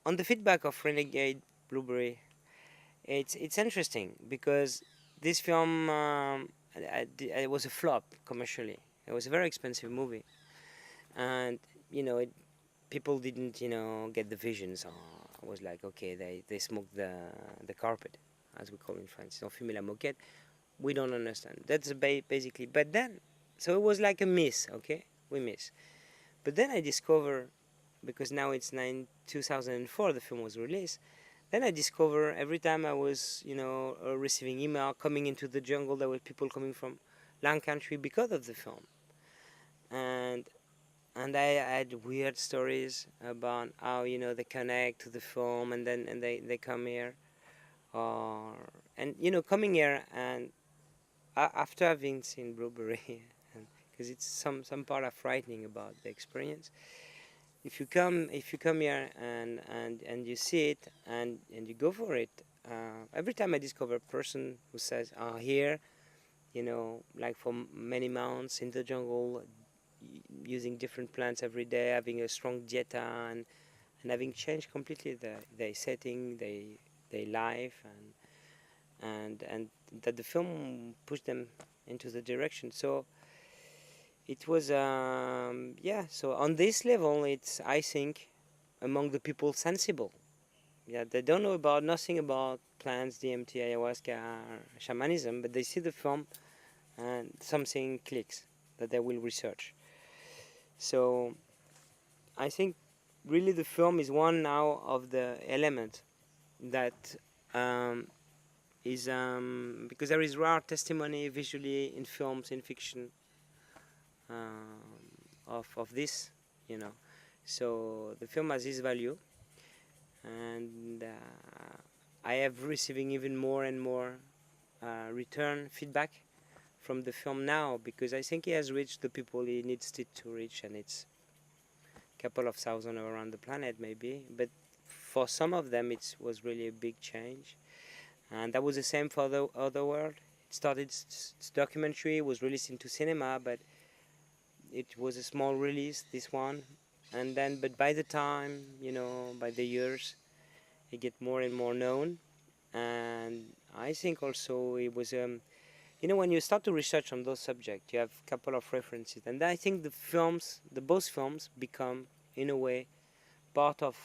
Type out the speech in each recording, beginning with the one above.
on the feedback of Renegade Blueberry, it's interesting because this film it was a flop commercially. It was a very expensive movie, and you know people didn't get the vision. So it was like, okay, they smoked the carpet, as we call in France. On fume la moquette. We don't understand. That's basically. But then, so it was like a miss. Okay, we miss. But then I discover, because now it's 2004, the film was released. Then I discover every time I was, receiving email coming into the jungle, there were people coming from land country because of the film, and I had weird stories about how they connect to the film, and then they come here, or and coming here, and after having seen Blueberry, because it's some part of frightening about the experience. If you come here and you see it and you go for it, every time I discover a person who says, here, like for many months in the jungle, using different plants every day, having a strong dieta, and having changed completely their setting, their life, and that the film pushed them into the direction. So it was, yeah. So on this level, it's, I think, among the people sensible. Yeah, they don't know about nothing about plants, DMT, ayahuasca, shamanism, but they see the film and something clicks that they will research. So I think really the film is one now of the element that is, because there is rare testimony visually in films, in fiction, of this, you know. So the film has this value, and I have receiving even more and more return feedback from the film now, because I think he has reached the people he needs it to reach, and it's a couple of thousand around the planet maybe, but for some of them it was really a big change, and that was the same for the other world. It started its documentary, was released into cinema, but it was a small release, this one, and then but by the time, by the years, it get more and more known. And I think also it was, when you start to research on those subjects, you have a couple of references, and I think the both films become, in a way, part of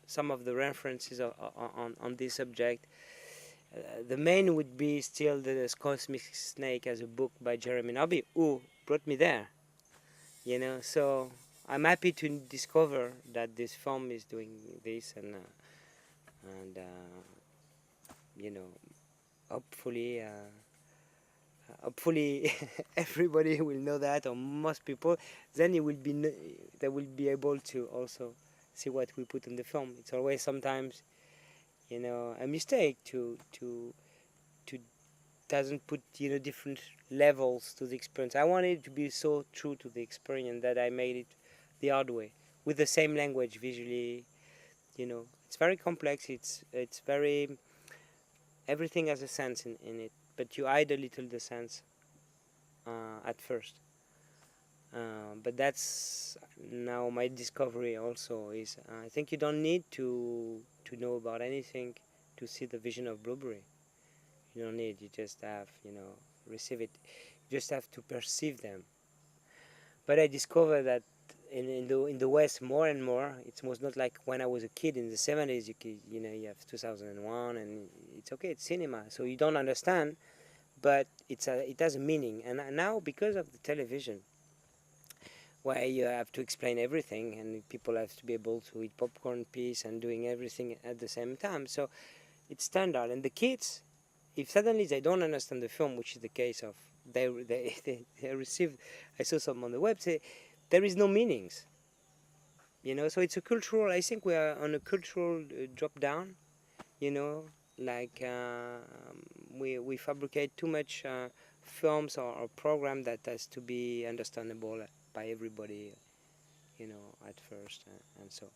some of the references on this subject. The main would be still the Cosmic Snake as a book by Jeremy Nobby, who brought me there. So I'm happy to discover that this film is doing this, and you know, hopefully. Hopefully everybody will know that, or most people, then they will be able to also see what we put in the film. It's always sometimes a mistake to doesn't put different levels to the experience. I wanted it to be so true to the experience that I made it the hard way, with the same language visually. It's very complex. It's very, everything has a sense in it, but you hide a little the sense at first. But that's now my discovery also is, I think you don't need to know about anything to see the vision of Blueberry. You don't need, you just have, receive it. You just have to perceive them. But I discovered that in the West more and more, it was not like when I was a kid in the 70s, you have 2001 and it's okay, it's cinema. So you don't understand, but it has a meaning. And now, because of the television, where you have to explain everything and people have to be able to eat popcorn piece and doing everything at the same time, so it's standard. And the kids, if suddenly they don't understand the film, which is the case of they received, I saw some on the website, there is no meanings, so it's a cultural, I think we are on a cultural drop down, like we fabricate too much films or program that has to be understandable by everybody, at first, and so